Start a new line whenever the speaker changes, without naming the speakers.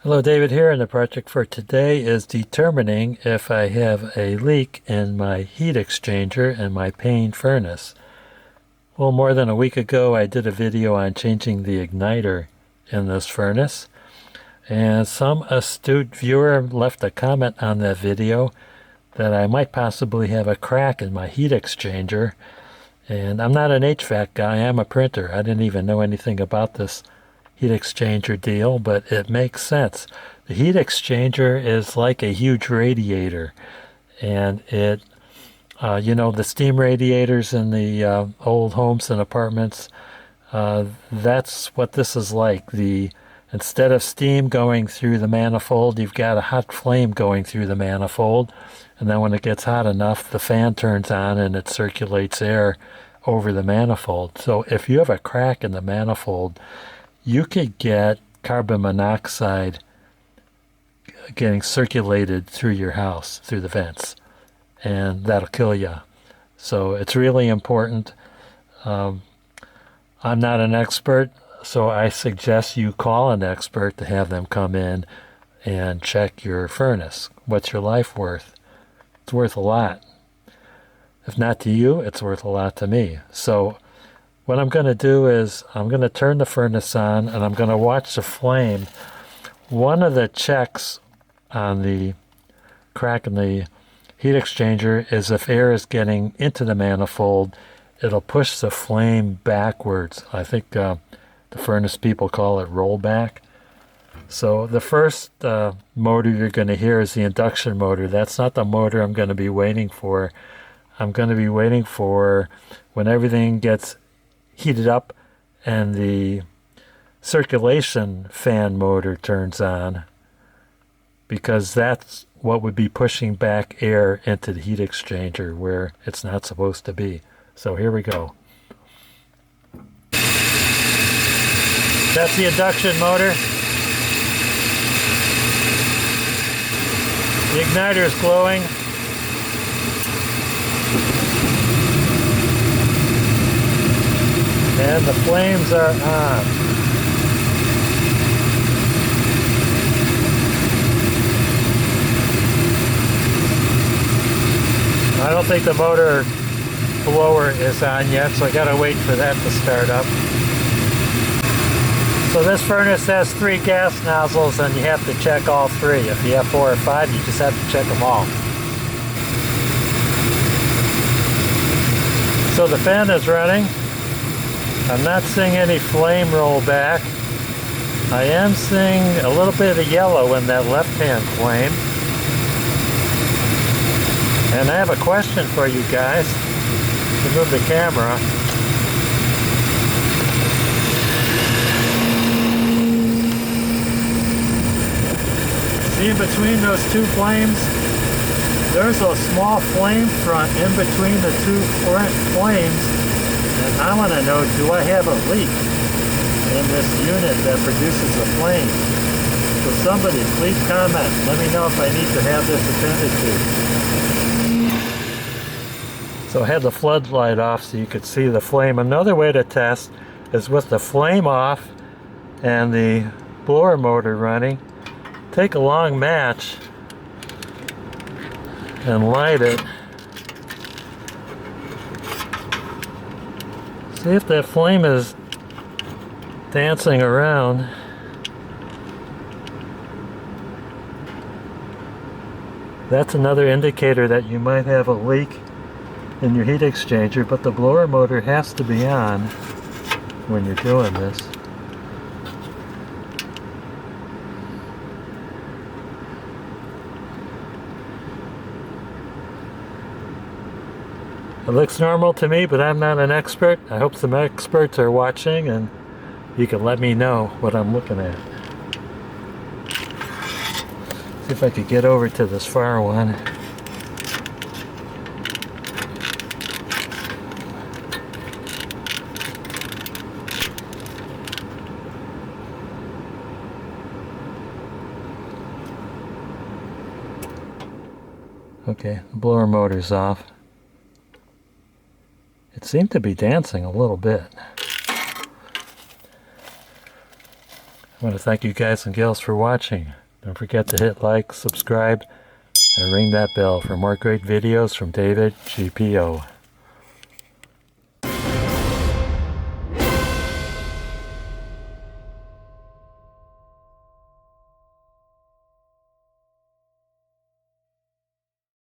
Hello, David here, and the project for today is determining if I have a leak in my heat exchanger and my pane furnace. Well, more than a week ago, I did a video on changing the igniter in this furnace, and some astute viewer left a comment on that video that I might possibly have a crack in my heat exchanger. And I'm not an HVAC guy, I'm a printer. I didn't even know anything about this heat exchanger deal, but it makes sense. The heat exchanger is like a huge radiator, and the steam radiators in the old homes and apartments, that's what this is like. Instead of steam going through the manifold, you've got a hot flame going through the manifold, and then when it gets hot enough, the fan turns on and it circulates air over the manifold. So if you have a crack in the manifold, you could get carbon monoxide getting circulated through your house, through the vents, and that'll kill you. So it's really important. I'm not an expert, so I suggest you call an expert to have them come in and check your furnace. What's your life worth? It's worth a lot. If not to you, it's worth a lot to me. So what I'm going to do is I'm going to turn the furnace on and I'm going to watch the flame. One of the checks on the crack in the heat exchanger is if air is getting into the manifold, it'll push the flame backwards. I think the furnace people call it rollback. So the first motor you're going to hear is the induction motor. That's not the motor I'm going to be waiting for. I'm going to be waiting for when everything gets heated up and the circulation fan motor turns on, because that's what would be pushing back air into the heat exchanger where it's not supposed to be. So here we go. That's the induction motor. The igniter is glowing. And the flames are on. I don't think the motor blower is on yet, so I gotta wait for that to start up. So this furnace has 3 gas nozzles, and you have to check all 3. If you have 4 or 5, you just have to check them all. So the fan is running. I'm not seeing any flame rollback. I am seeing a little bit of yellow in that left-hand flame. And I have a question for you guys. To move the camera. See, in between those 2 flames, there's a small flame front in between the 2 flames. And I want to know, do I have a leak in this unit that produces a flame? So somebody please comment. Let me know if I need to have this attended to. So I had the floodlight off so you could see the flame. Another way to test is with the flame off and the blower motor running. Take a long match and light it. See if that flame is dancing around. That's another indicator that you might have a leak in your heat exchanger, but the blower motor has to be on when you're doing this. It looks normal to me, but I'm not an expert. I hope some experts are watching and you can let me know what I'm looking at. See if I could get over to this far one. Okay, the blower motor's off. It seemed to be dancing a little bit. I want to thank you guys and gals for watching. Don't forget to hit like, subscribe, and ring that bell for more great videos from David GPO.